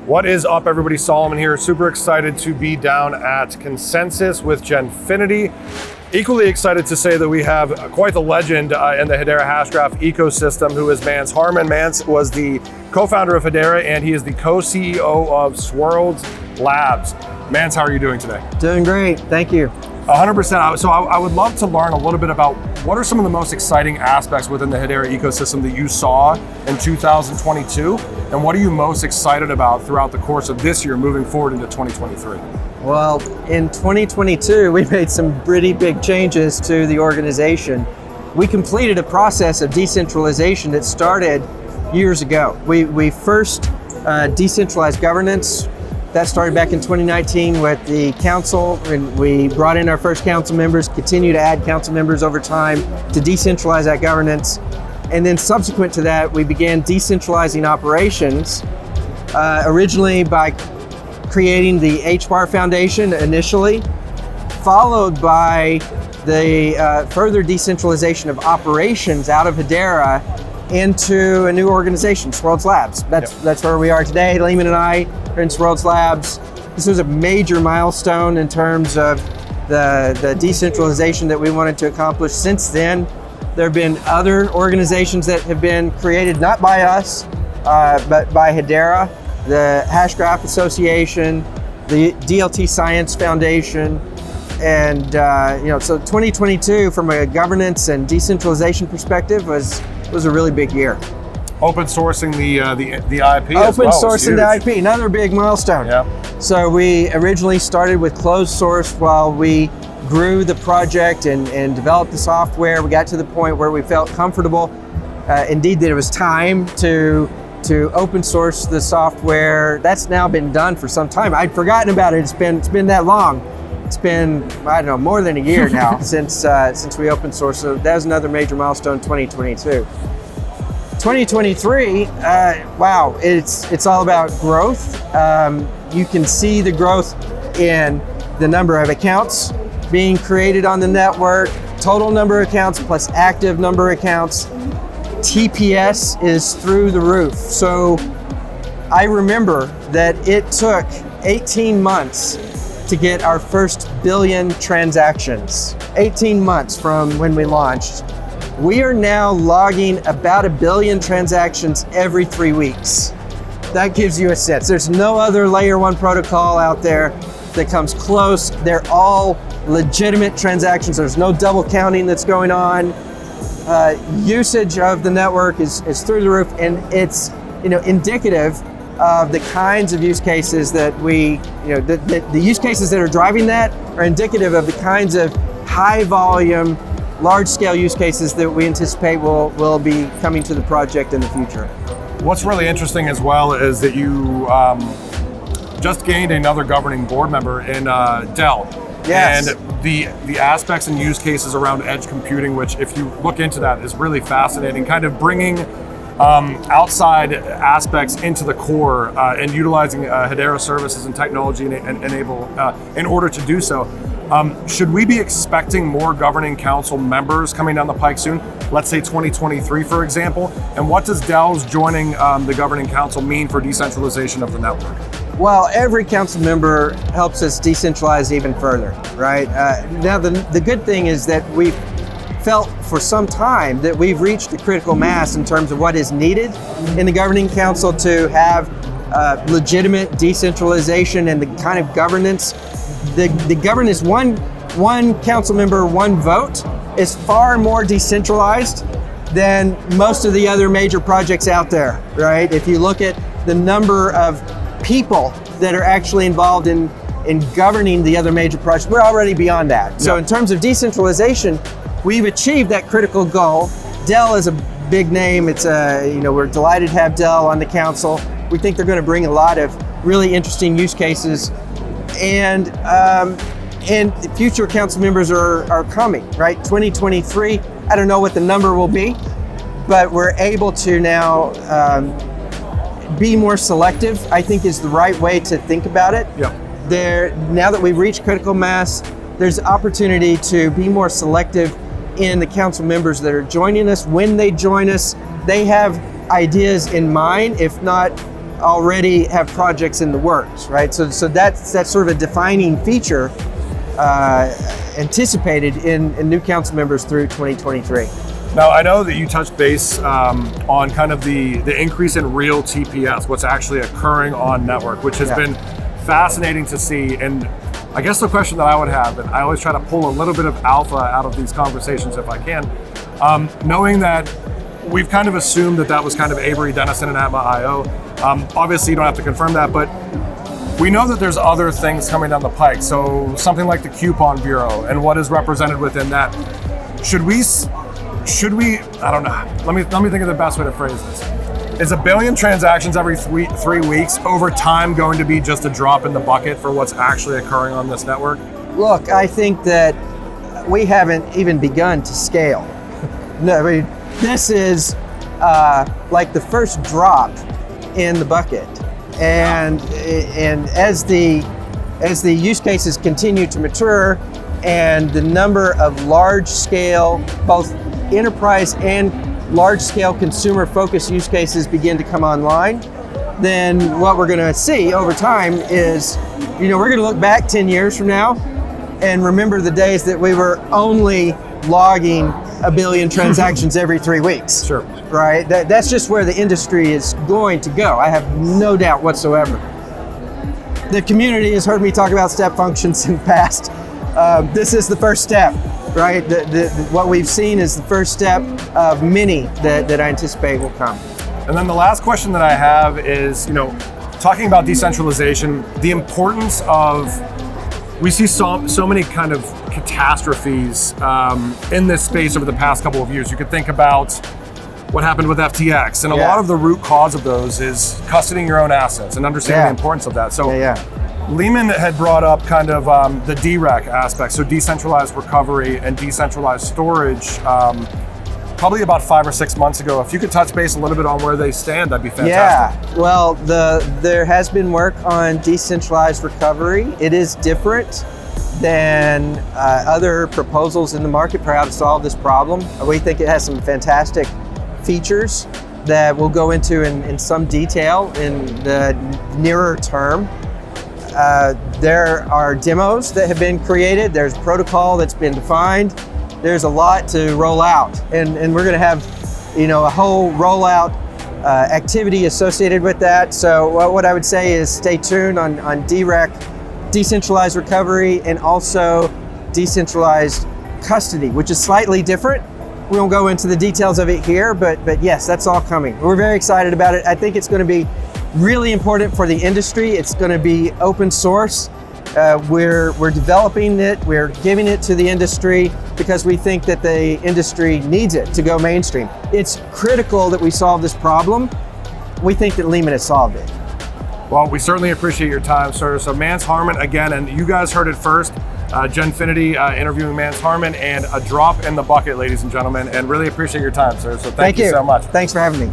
What is up, everybody? Solomon here. Super excited to be down at Consensus with Genfinity. Equally excited to say that we have quite the legend in the Hedera Hashgraph ecosystem, who is Mance Harmon. Mance was the co-founder of Hedera, and he is the co-CEO of Swirlds Labs. Mance, how are you doing today? Doing great, thank you. 100%. So I would love to learn a little bit about what are some of the most exciting aspects within the Hedera ecosystem that you saw in 2022, and what are you most excited about throughout the course of this year moving forward into 2023? Well, in 2022, we made some pretty big changes to the organization. We completed a process of decentralization that started years ago. We first decentralized governance. That started back in 2019 with the council, and we brought in our first council members, continue to add council members over time to decentralize that governance. And then subsequent to that, we began decentralizing operations, originally by creating the hbar Foundation initially, followed by the further decentralization of operations out of Hedera into a new organization, Swirlds Labs. That's where we are today. Lehman and I are in Swirlds Labs. This was a major milestone in terms of the decentralization that we wanted to accomplish. Since then, there have been other organizations that have been created, not by us, but by Hedera, the Hashgraph Association, the DLT Science Foundation, and so 2022 from a governance and decentralization perspective was a really big year. Open sourcing the IP as Open well. sourcing the IP, another big milestone. Yeah. So we originally started with closed source while we grew the project and developed the software. We got to the point where we felt comfortable, indeed, that it was time to open source the software. That's now been done for some time. I'd forgotten about it. It's been that long. It's been, I don't know, more than a year now since we open sourced. So that was another major milestone, 2022. 2023, wow, it's all about growth. You can see the growth in the number of accounts being created on the network, total number of accounts plus active number of accounts. TPS is through the roof. So I remember that it took 18 months to get our first billion transactions. 18 months from when we launched. We are now logging about 1 billion transactions every 3 weeks. That gives you a sense. There's no other layer 1 protocol out there that comes close. They're all legitimate transactions. There's no double counting that's going on. Usage of the network is through the roof, and it's indicative of the kinds of use cases that the use cases that are driving that are indicative of the kinds of high volume, large scale use cases that we anticipate will be coming to the project in the future. What's really interesting as well is that you just gained another governing board member in Dell. Yes. And the aspects and use cases around edge computing, which if you look into that is really fascinating, kind of bringing outside aspects into the core and utilizing Hedera services and technology and enable in order to do so. Should we be expecting more governing council members coming down the pike soon? Let's say 2023, for example. And what does Dell's joining the governing council mean for decentralization of the network? Well, every council member helps us decentralize even further, right? Now, the good thing is that we've felt for some time that we've reached a critical mass in terms of what is needed in the governing council to have legitimate decentralization and the kind of governance. The governance, one council member, one vote, is far more decentralized than most of the other major projects out there, right? If you look at the number of people that are actually involved in governing the other major projects, we're already beyond that. So in terms of decentralization, we've achieved that critical goal. Dell is a big name. It's we're delighted to have Dell on the council. We think they're going to bring a lot of really interesting use cases, and future council members are coming, right? 2023, I don't know what the number will be, but we're able to now be more selective, I think is the right way to think about it. Yeah. Now that we've reached critical mass, there's opportunity to be more selective in the council members that are joining us. When they join us, they have ideas in mind, if not already have projects in the works, right? So that's sort of a defining feature anticipated in new council members through 2023. Now, I know that you touched base on kind of the increase in real TPS, what's actually occurring on network, which has been fascinating to see. And I guess the question that I would have, and I always try to pull a little bit of alpha out of these conversations if I can, knowing that we've kind of assumed that was kind of Avery Dennison and Atma.io. Obviously, you don't have to confirm that, but we know that there's other things coming down the pike. So something like the Coupon Bureau and what is represented within that. Should we, I don't know, let me think of the best way to phrase this. Is 1 billion transactions every 3 weeks over time going to be just a drop in the bucket for what's actually occurring on this network? Look, I think that we haven't even begun to scale. No, I mean, this is like the first drop in the bucket. And as the use cases continue to mature and the number of large scale, both enterprise and large scale consumer focused use cases begin to come online, then what we're gonna see over time is, we're gonna look back 10 years from now and remember the days that we were only logging 1 billion transactions every 3 weeks. Sure. Right? That's just where the industry is going to go. I have no doubt whatsoever. The community has heard me talk about step functions in the past. This is the first step, right? What we've seen is the first step of many that I anticipate will come. And then the last question that I have is, talking about decentralization, the importance of, we see so many kind of catastrophes in this space over the past couple of years. You could think about what happened with FTX, and a lot of the root cause of those is custodying your own assets and understanding the importance of that. So Lehman had brought up kind of the DREC aspect, so decentralized recovery and decentralized storage, probably about 5 or 6 months ago. If you could touch base a little bit on where they stand, that'd be fantastic. Yeah, well, there has been work on decentralized recovery. It is different than other proposals in the market for how to solve this problem. We think it has some fantastic features that we'll go into in some detail in the nearer term. There are demos that have been created. There's protocol that's been defined. There's a lot to roll out, and we're going to have, a whole rollout activity associated with that. So what I would say is stay tuned on DREC, decentralized recovery, and also decentralized custody, which is slightly different. We won't go into the details of it here, but yes, that's all coming. We're very excited about it. I think it's going to be really important for the industry. It's going to be open source. We're developing it. We're giving it to the industry because we think that the industry needs it to go mainstream. It's critical that we solve this problem. We think that Lehman has solved it. Well, we certainly appreciate your time, sir. So Mance Harmon, again, and you guys heard it first, Genfinity interviewing Mance Harmon, and a drop in the bucket, ladies and gentlemen, and really appreciate your time, sir. So thank you so much. Thanks for having me.